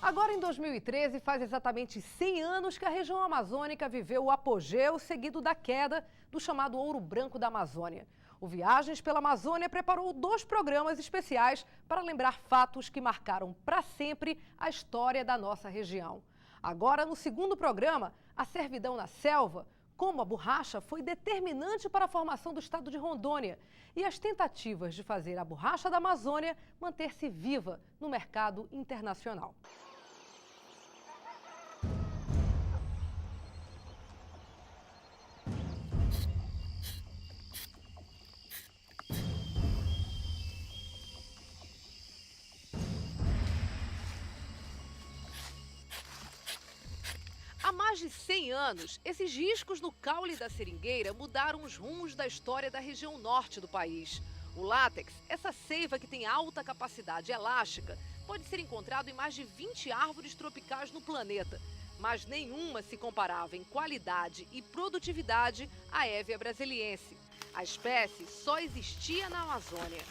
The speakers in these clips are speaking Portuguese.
Agora, em 2013, faz exatamente 100 anos que a região amazônica viveu o apogeu seguido da queda do chamado Ouro Branco da Amazônia. O Viagens pela Amazônia preparou 2 programas especiais para lembrar fatos que marcaram para sempre a história da nossa região. Agora, no segundo programa, a servidão na selva, como a borracha foi determinante para a formação do estado de Rondônia e as tentativas de fazer a borracha da Amazônia manter-se viva no mercado internacional. Há mais de 100 anos, esses riscos no caule da seringueira mudaram os rumos da história da região norte do país. O látex, essa seiva que tem alta capacidade elástica, pode ser encontrado em mais de 20 árvores tropicais no planeta, mas nenhuma se comparava em qualidade e produtividade à Hevea brasiliense. A espécie só existia na Amazônia.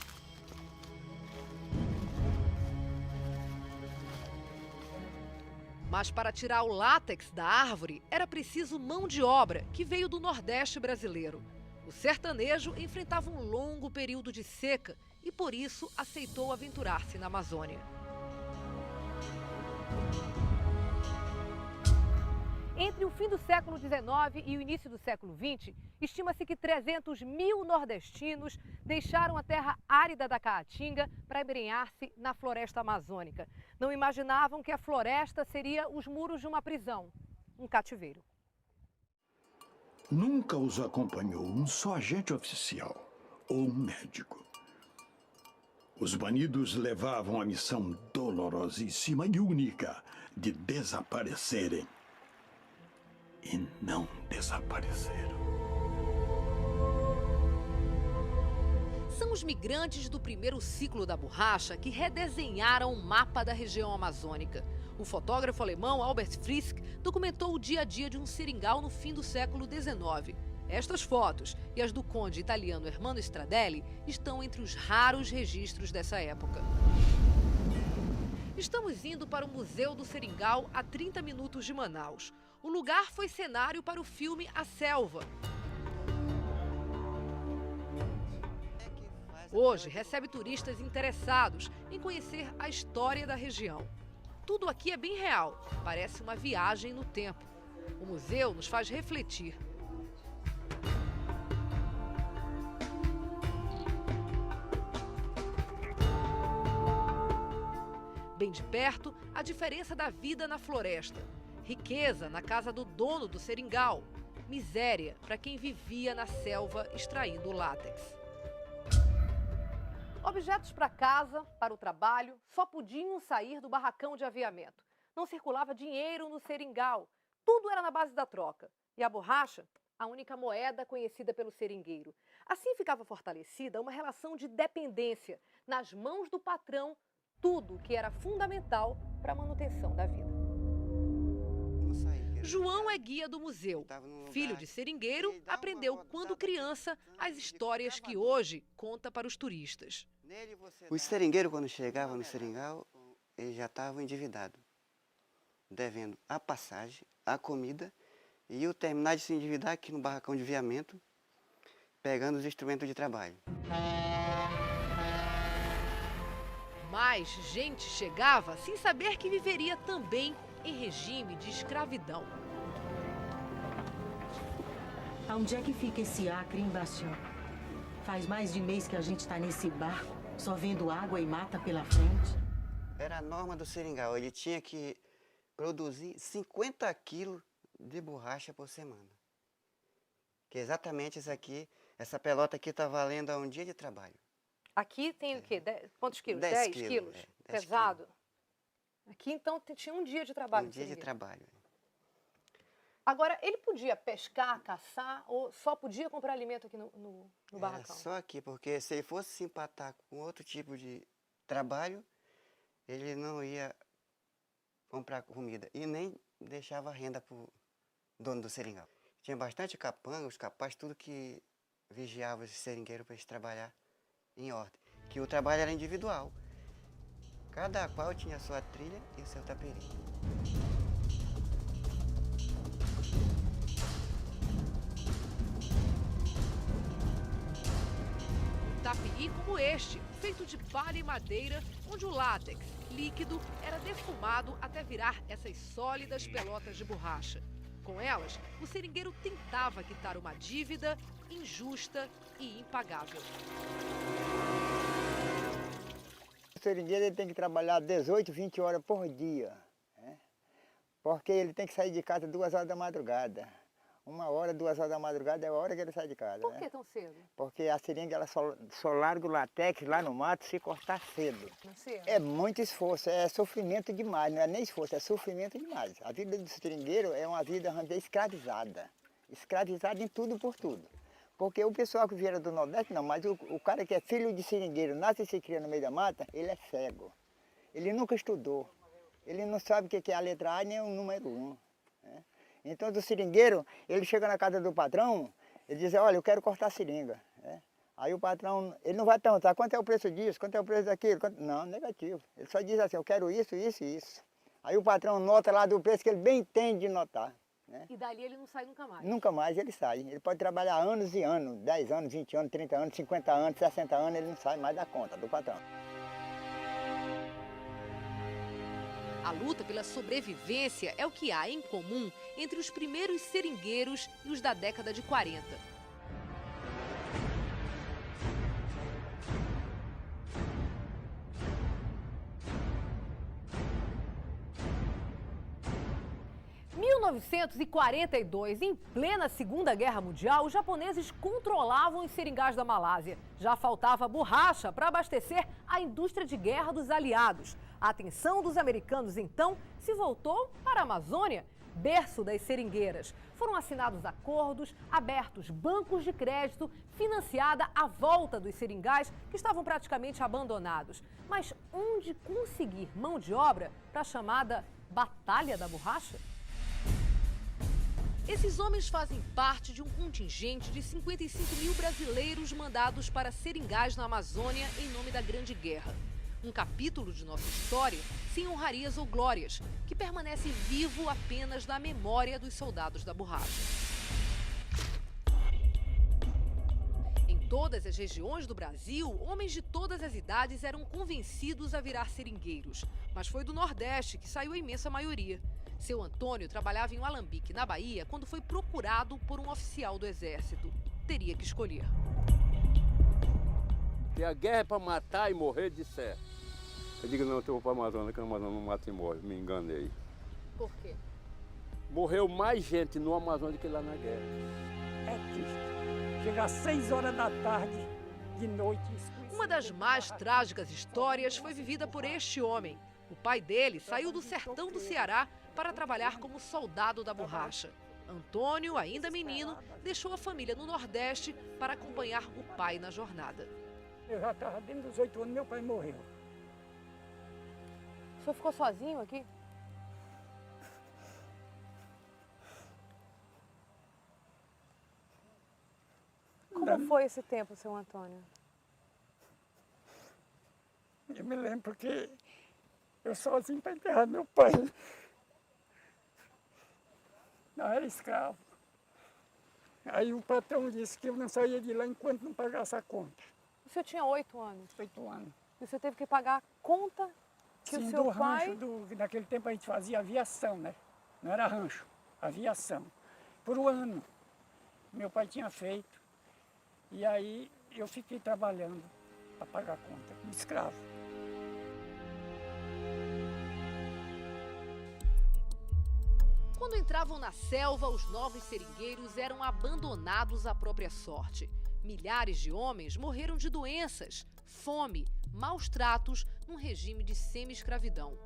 Mas para tirar o látex da árvore, era preciso mão de obra, que veio do Nordeste brasileiro. O sertanejo enfrentava um longo período de seca e, por isso, aceitou aventurar-se na Amazônia. Entre o fim do século XIX e o início do século XX, estima-se que 300 mil nordestinos deixaram a terra árida da Caatinga para embrenhar-se na floresta amazônica. Não imaginavam que a floresta seria os muros de uma prisão, um cativeiro. Nunca os acompanhou um só agente oficial ou um médico. Os banidos levavam a missão dolorosíssima e única de desaparecerem. E não desapareceram. São os migrantes do primeiro ciclo da borracha que redesenharam o mapa da região amazônica. O fotógrafo alemão Albert Frisk documentou o dia a dia de um seringal no fim do século XIX. Estas fotos e as do conde italiano Ermanno Stradelli estão entre os raros registros dessa época. Estamos indo para o Museu do Seringal, a 30 minutos de Manaus. O lugar foi cenário para o filme A Selva. Hoje recebe turistas interessados em conhecer a história da região. Tudo aqui é bem real, parece uma viagem no tempo. O museu nos faz refletir. Bem de perto, a diferença da vida na floresta. Riqueza na casa do dono do seringal. Miséria para quem vivia na selva extraindo o látex. Objetos para casa, para o trabalho, só podiam sair do barracão de aviamento. Não circulava dinheiro no seringal. Tudo era na base da troca. E a borracha, a única moeda conhecida pelo seringueiro. Assim ficava fortalecida uma relação de dependência nas mãos do patrão, tudo que era fundamental para a manutenção da vida. João é guia do museu. Filho de seringueiro, aprendeu quando criança as histórias que hoje conta para os turistas. Os seringueiros, quando chegavam no seringal, eles já estavam endividados, devendo a passagem, a comida, e o terminar de se endividar aqui no barracão de aviamento, pegando os instrumentos de trabalho. Mais gente chegava sem saber que viveria também em regime de escravidão. Onde é que fica esse Acre, hein, Bastião? Faz mais de mês que a gente está nesse barco, só vendo água e mata pela frente. Era a norma do seringal, ele tinha que produzir 50 quilos de borracha por semana. Que exatamente isso aqui, essa pelota aqui está valendo a um dia de trabalho. Aqui tem o quê? Quantos quilos? 10 10 quilos, quilos? 10 Pesado? quilos. Aqui, então, tinha um dia de trabalho. Um dia de trabalho. Agora, ele podia pescar, caçar, ou só podia comprar alimento aqui no barracão? Só aqui, porque se ele fosse se empatar com outro tipo de trabalho, ele não ia comprar comida e nem deixava renda para o dono do seringal. Tinha bastante capanga, os capazes, tudo que vigiava esse seringueiro para eles trabalhar em ordem. Que o trabalho era individual. Cada qual tinha a sua trilha e o seu taperi. Tapiri como este, feito de palha e madeira, onde o látex líquido era defumado até virar essas sólidas pelotas de borracha. Com elas, o seringueiro tentava quitar uma dívida injusta e impagável. O seringueiro ele tem que trabalhar 18, 20 horas por dia, né? Porque ele tem que sair de casa 2 horas da madrugada. 1 hora, 2 horas da madrugada é a hora que ele sai de casa. Por que tão cedo? Porque a seringa ela só larga o látex lá no mato se cortar cedo. Cedo. É muito esforço, é sofrimento demais, não é nem esforço, é sofrimento demais. A vida do seringueiro é uma vida, vamos dizer, escravizada. Escravizada em tudo por tudo. Porque o pessoal que vier do Nordeste não, mas o cara que é filho de seringueiro, nasce e se cria no meio da mata, ele é cego. Ele nunca estudou. Ele não sabe o que é a letra A nem o número 1. Né? Então, do seringueiro, ele chega na casa do patrão, ele diz, olha, eu quero cortar seringa. Né? Aí o patrão, ele não vai perguntar quanto é o preço disso, quanto é o preço daquilo. Não, negativo. Ele só diz assim, eu quero isso, isso e isso. Aí o patrão nota lá do preço que ele bem tem de notar. Né? E dali ele não sai nunca mais? Nunca mais ele sai. Ele pode trabalhar anos e anos, 10 anos, 20 anos, 30 anos, 50 anos, 60 anos, ele não sai mais da conta do patrão. A luta pela sobrevivência é o que há em comum entre os primeiros seringueiros e os da década de 40. Em 1942, em plena Segunda Guerra Mundial, os japoneses controlavam os seringais da Malásia. Já faltava borracha para abastecer a indústria de guerra dos aliados. A atenção dos americanos, então, se voltou para a Amazônia, berço das seringueiras. Foram assinados acordos, abertos bancos de crédito, financiada a volta dos seringais que estavam praticamente abandonados. Mas onde conseguir mão de obra para a chamada Batalha da Borracha? Esses homens fazem parte de um contingente de 55 mil brasileiros mandados para seringais na Amazônia em nome da Grande Guerra. Um capítulo de nossa história sem honrarias ou glórias, que permanece vivo apenas na memória dos soldados da borracha. Em todas as regiões do Brasil, homens de todas as idades eram convencidos a virar seringueiros. Mas foi do Nordeste que saiu a imensa maioria. Seu Antônio trabalhava em um alambique, na Bahia, quando foi procurado por um oficial do Exército. Teria que escolher. Que a guerra é para matar e morrer de certo. Eu digo, não, eu vou para a Amazônia, que a Amazônia não mata e morre. Me enganei. Por quê? Morreu mais gente no Amazonas do que lá na guerra. É triste. Chega às 6 horas da tarde, de noite. Uma das mais trágicas histórias foi vivida por este homem. O pai dele saiu do sertão do Ceará para trabalhar como soldado da borracha. Antônio, ainda menino, deixou a família no Nordeste para acompanhar o pai na jornada. Eu já estava dentro dos 8 anos, meu pai morreu. O senhor ficou sozinho aqui? Como foi esse tempo, seu Antônio? Eu me lembro porque eu sozinho para enterrar meu pai. Não era escravo. Aí o patrão disse que eu não saía de lá enquanto não pagasse a conta. O senhor tinha 8 anos? 8 anos. E você teve que pagar a conta que Sim, o seu do pai... rancho, naquele tempo a gente fazia aviação, né? Não era rancho, aviação. Por um ano. Meu pai tinha feito. E aí eu fiquei trabalhando para pagar a conta, como escravo. Quando entravam na selva, os novos seringueiros eram abandonados à própria sorte. Milhares de homens morreram de doenças, fome, maus tratos num regime de semi-escravidão.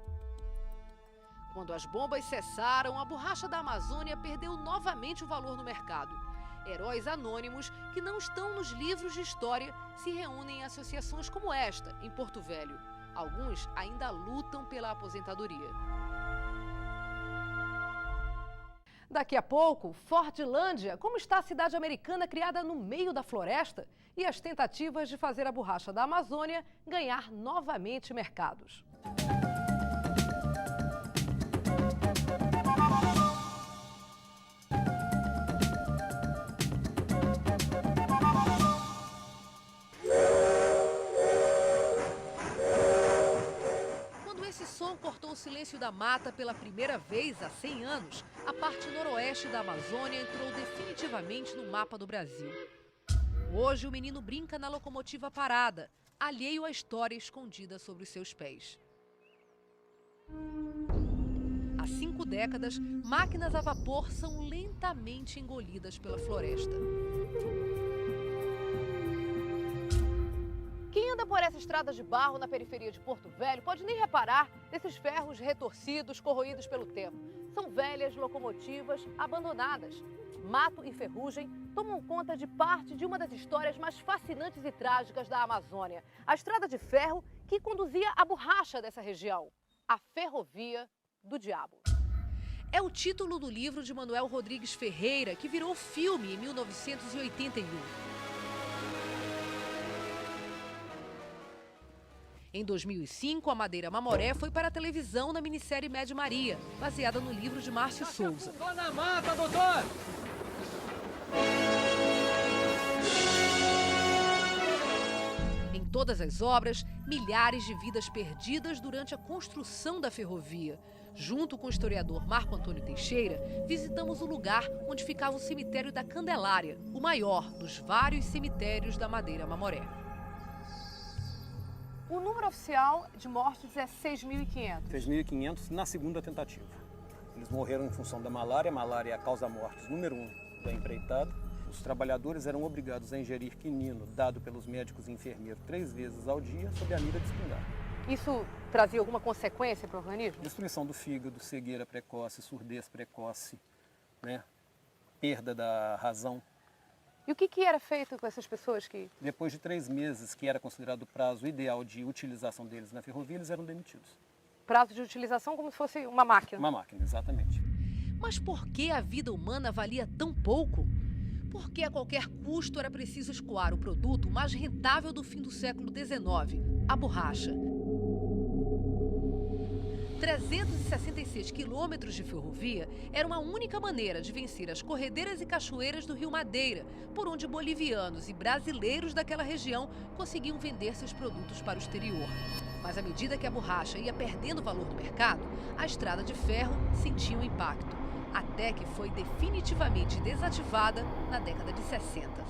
Quando as bombas cessaram, a borracha da Amazônia perdeu novamente o valor no mercado. Heróis anônimos que não estão nos livros de história se reúnem em associações como esta, em Porto Velho. Alguns ainda lutam pela aposentadoria. Daqui a pouco, Fordlândia, como está a cidade americana criada no meio da floresta, e as tentativas de fazer a borracha da Amazônia ganhar novamente mercados. Cortou o silêncio da mata pela primeira vez há 100 anos, a parte noroeste da Amazônia entrou definitivamente no mapa do Brasil. Hoje o menino brinca na locomotiva parada, alheio à história escondida sobre os seus pés. Há 5 décadas, máquinas a vapor são lentamente engolidas pela floresta. Quem anda por essa estrada de barro na periferia de Porto Velho pode nem reparar nesses ferros retorcidos, corroídos pelo tempo. São velhas locomotivas abandonadas. Mato e ferrugem tomam conta de parte de uma das histórias mais fascinantes e trágicas da Amazônia. A estrada de ferro que conduzia a borracha dessa região. A Ferrovia do Diabo. É o título do livro de Manuel Rodrigues Ferreira, que virou filme em 1981. Em 2005, a Madeira Mamoré foi para a televisão na minissérie Média Maria, baseada no livro de Márcio Souza. Na mata, doutor! Em todas as obras, milhares de vidas perdidas durante a construção da ferrovia. Junto com o historiador Marco Antônio Teixeira, visitamos o lugar onde ficava o cemitério da Candelária, o maior dos vários cemitérios da Madeira Mamoré. O número oficial de mortes é 6.500. 6.500 na segunda tentativa. Eles morreram em função da malária. A malária é a causa-mortes número 1 da empreitada. Os trabalhadores eram obrigados a ingerir quinino, dado pelos médicos e enfermeiros 3 vezes ao dia, sob a mira de espingarda. Isso trazia alguma consequência para o organismo? Destruição do fígado, cegueira precoce, surdez precoce, né? Perda da razão. E o que era feito com essas pessoas que... Depois de 3 meses, que era considerado o prazo ideal de utilização deles na ferrovia, eles eram demitidos. Prazo de utilização como se fosse uma máquina? Uma máquina, exatamente. Mas por que a vida humana valia tão pouco? Por que a qualquer custo era preciso escoar o produto mais rentável do fim do século XIX, a borracha? 366 quilômetros de ferrovia era uma única maneira de vencer as corredeiras e cachoeiras do Rio Madeira, por onde bolivianos e brasileiros daquela região conseguiam vender seus produtos para o exterior. Mas à medida que a borracha ia perdendo valor no mercado, a estrada de ferro sentia um impacto, até que foi definitivamente desativada na década de 60.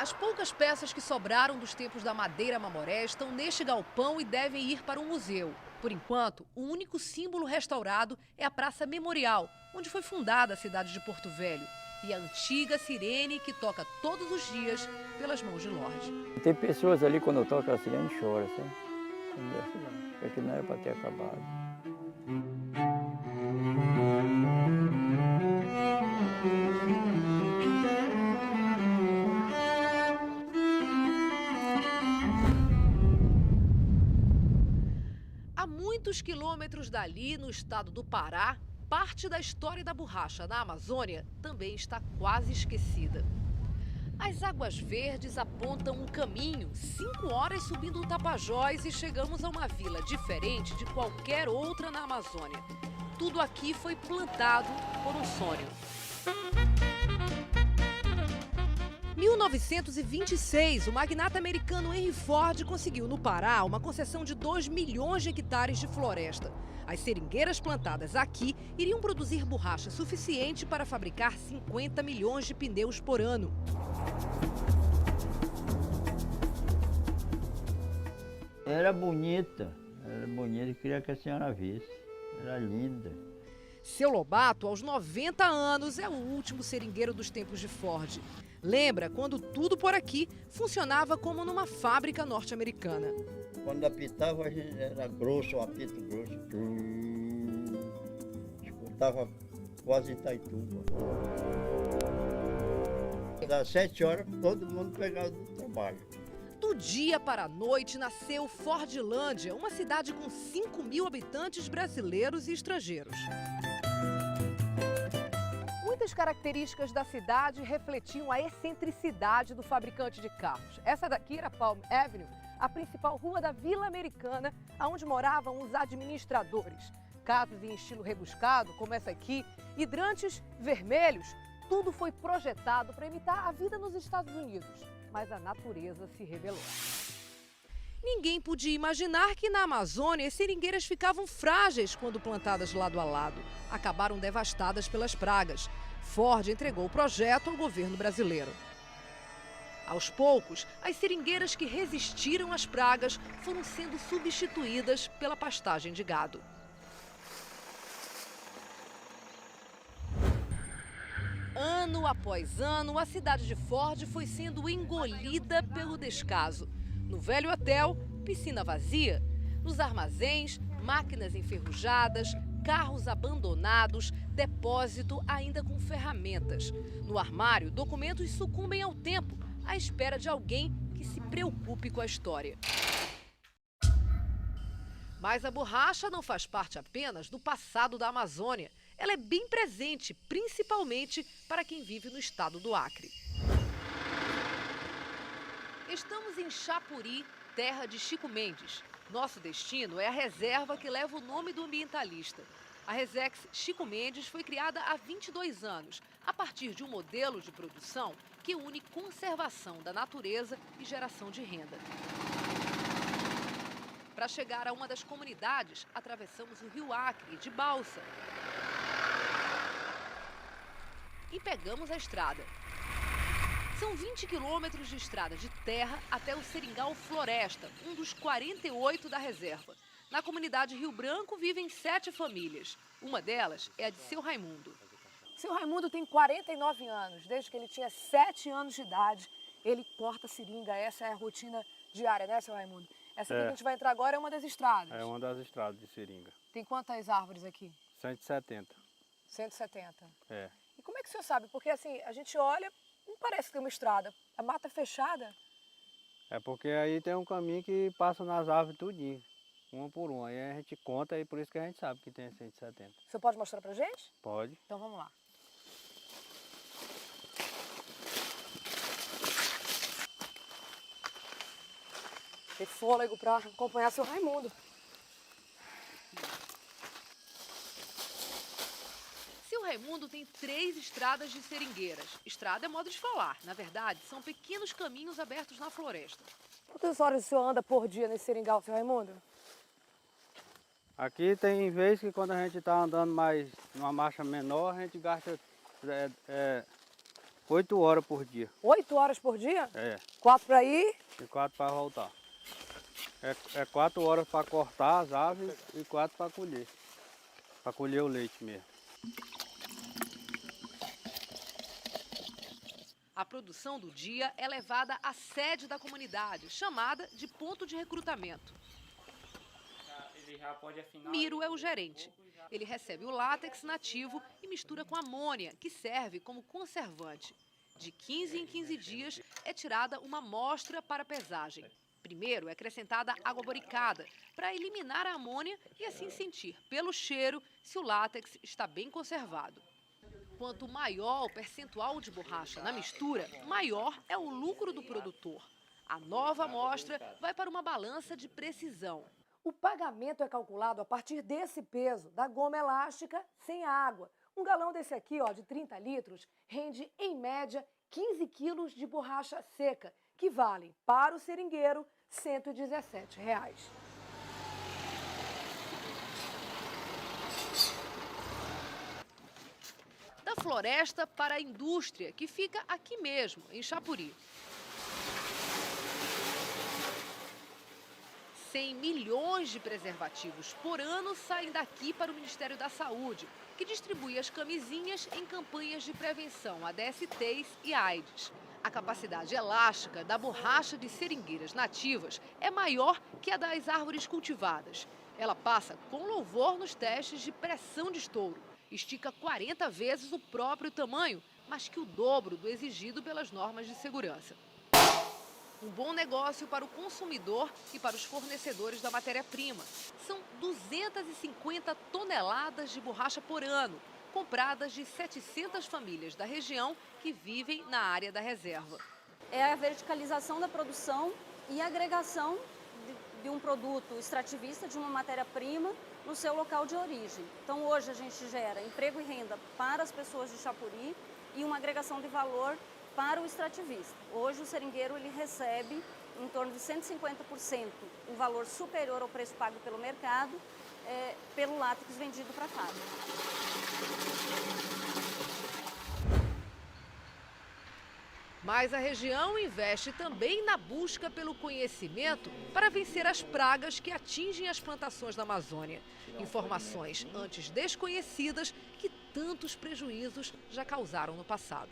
As poucas peças que sobraram dos tempos da Madeira Mamoré estão neste galpão e devem ir para um museu. Por enquanto, o único símbolo restaurado é a Praça Memorial, onde foi fundada a cidade de Porto Velho, e a antiga sirene que toca todos os dias pelas mãos de Lourdes. Tem pessoas ali, quando eu toco a sirene, choram, sabe? Porque não era para ter acabado. Muitos quilômetros dali, no estado do Pará, parte da história da borracha na Amazônia também está quase esquecida. As águas verdes apontam um caminho, 5 horas subindo o Tapajós e chegamos a uma vila diferente de qualquer outra na Amazônia. Tudo aqui foi plantado por um sonho. 1926, o magnata americano Henry Ford conseguiu no Pará uma concessão de 2 milhões de hectares de floresta. As seringueiras plantadas aqui iriam produzir borracha suficiente para fabricar 50 milhões de pneus por ano. Era bonita, Era bonita, queria que a senhora visse. Era linda. Seu Lobato, aos 90 anos, é o último seringueiro dos tempos de Ford. Lembra quando tudo por aqui funcionava como numa fábrica norte-americana. Quando apitava, a gente era grosso, um apito grosso. Escutava quase Itaituba. Das 7 horas, todo mundo pegava do trabalho. Do dia para a noite nasceu Fordlândia, uma cidade com 5.000 habitantes brasileiros e estrangeiros. Muitas características da cidade refletiam a excentricidade do fabricante de carros. Essa daqui era Palm Avenue, a principal rua da Vila Americana, onde moravam os administradores. Casas em estilo rebuscado, como essa aqui, hidrantes vermelhos, tudo foi projetado para imitar a vida nos Estados Unidos. Mas a natureza se rebelou. Ninguém podia imaginar que na Amazônia as seringueiras ficavam frágeis quando plantadas lado a lado. Acabaram devastadas pelas pragas. Ford entregou o projeto ao governo brasileiro. Aos poucos, as seringueiras que resistiram às pragas foram sendo substituídas pela pastagem de gado. Ano após ano, a cidade de Ford foi sendo engolida pelo descaso. No velho hotel, piscina vazia. Nos armazéns, máquinas enferrujadas, carros abandonados, depósito ainda com ferramentas. No armário, documentos sucumbem ao tempo, à espera de alguém que se preocupe com a história. Mas a borracha não faz parte apenas do passado da Amazônia. Ela é bem presente, principalmente para quem vive no estado do Acre. Estamos em Chapuri, terra de Chico Mendes. Nosso destino é a reserva que leva o nome do ambientalista. A Resex Chico Mendes foi criada há 22 anos, a partir de um modelo de produção que une conservação da natureza e geração de renda. Para chegar a uma das comunidades, atravessamos o rio Acre de balsa e pegamos a estrada. São 20 quilômetros de estrada de terra até o Seringal Floresta, um dos 48 da reserva. Na comunidade Rio Branco vivem 7 famílias. Uma delas é a de seu Raimundo. Seu Raimundo tem 49 anos. Desde que ele tinha 7 anos de idade, ele corta seringa. Essa é a rotina diária, né, seu Raimundo? Essa que a gente vai entrar agora é uma das estradas. É uma das estradas de seringa. Tem quantas árvores aqui? 170. 170. É. E como é que o senhor sabe? Porque assim, a gente olha, não parece ter uma estrada. A mata fechada. É porque aí tem um caminho que passa nas árvores tudinho, uma por uma. Aí a gente conta e por isso que a gente sabe que tem 170. O senhor pode mostrar pra gente? Pode. Então vamos lá. Ter fôlego para acompanhar seu Raimundo. Seu Raimundo tem 3 estradas de seringueiras. Estrada é modo de falar. Na verdade, são pequenos caminhos abertos na floresta. Quantas horas o senhor anda por dia nesse seringal, seu Raimundo? Aqui tem vezes que quando a gente está andando mais numa marcha menor, a gente gasta 8 horas por dia. 8 horas por dia? É. 4 para ir? E 4 para voltar. É 4 horas para cortar as aves e 4 para colher. Para colher o leite mesmo. A produção do dia é levada à sede da comunidade, chamada de ponto de recrutamento. Miro é o gerente. Ele recebe o látex nativo e mistura com amônia, que serve como conservante. De 15 em 15 dias é tirada uma amostra para pesagem. Primeiro é acrescentada água boricada para eliminar a amônia e assim sentir, pelo cheiro, se o látex está bem conservado. Quanto maior o percentual de borracha na mistura, maior é o lucro do produtor. A nova amostra vai para uma balança de precisão. O pagamento é calculado a partir desse peso da goma elástica sem água. Um galão desse aqui, ó, de 30 litros, rende, em média, 15 quilos de borracha seca, que valem, para o seringueiro, R$ 117. Da floresta para a indústria, que fica aqui mesmo, em Chapuri. 100 milhões de preservativos por ano saem daqui para o Ministério da Saúde, que distribui as camisinhas em campanhas de prevenção a DSTs e AIDS. A capacidade elástica da borracha de seringueiras nativas é maior que a das árvores cultivadas. Ela passa com louvor nos testes de pressão de estouro. Estica 40 vezes o próprio tamanho, mas que o dobro do exigido pelas normas de segurança. Um bom negócio para o consumidor e para os fornecedores da matéria-prima. São 250 toneladas de borracha por ano, compradas de 700 famílias da região que vivem na área da reserva. É a verticalização da produção e a agregação de um produto extrativista, de uma matéria-prima, no seu local de origem. Então, hoje a gente gera emprego e renda para as pessoas de Chapuri e uma agregação de valor para o extrativista. Hoje o seringueiro ele recebe em torno de 150% um valor superior ao preço pago pelo mercado pelo látex vendido para a fábrica. Mas a região investe também na busca pelo conhecimento para vencer as pragas que atingem as plantações da Amazônia. Informações antes desconhecidas que tantos prejuízos já causaram no passado.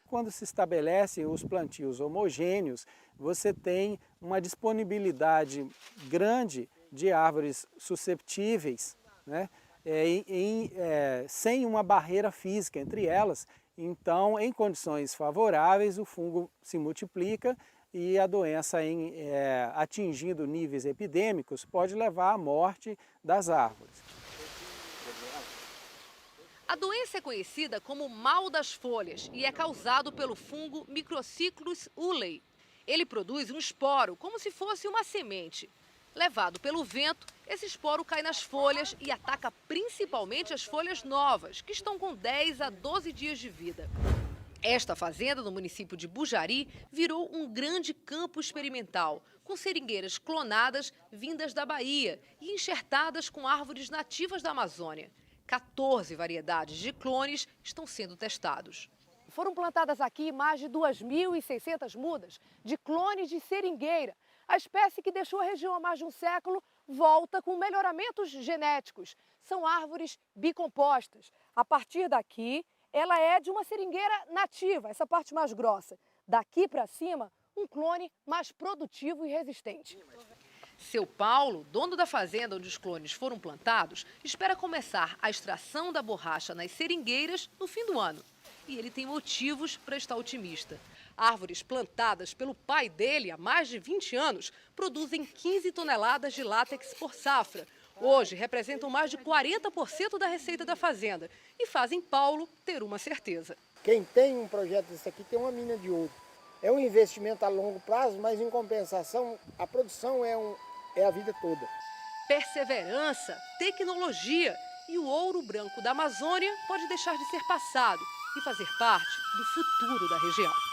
Quando se estabelecem os plantios homogêneos, você tem uma disponibilidade grande de árvores susceptíveis, né, sem uma barreira física entre elas. Então, em condições favoráveis, o fungo se multiplica e a doença, atingindo níveis epidêmicos, pode levar à morte das árvores. A doença é conhecida como mal das folhas e é causado pelo fungo Microcyclus ullei. Ele produz um esporo, como se fosse uma semente. Levado pelo vento, esse esporo cai nas folhas e ataca principalmente as folhas novas, que estão com 10 a 12 dias de vida. Esta fazenda, no município de Bujari, virou um grande campo experimental, com seringueiras clonadas vindas da Bahia e enxertadas com árvores nativas da Amazônia. 14 variedades de clones estão sendo testados. Foram plantadas aqui mais de 2.600 mudas de clones de seringueira. A espécie que deixou a região há mais de um século volta com melhoramentos genéticos. São árvores bicompostas. A partir daqui, ela é de uma seringueira nativa, essa parte mais grossa. Daqui para cima, um clone mais produtivo e resistente. Seu Paulo, dono da fazenda onde os clones foram plantados, espera começar a extração da borracha nas seringueiras no fim do ano. E ele tem motivos para estar otimista. Árvores plantadas pelo pai dele há mais de 20 anos produzem 15 toneladas de látex por safra. Hoje representam mais de 40% da receita da fazenda e fazem Paulo ter uma certeza. Quem tem um projeto desse aqui tem uma mina de ouro. É um investimento a longo prazo, mas em compensação a produção é a vida toda. Perseverança, tecnologia e o ouro branco da Amazônia pode deixar de ser passado e fazer parte do futuro da região.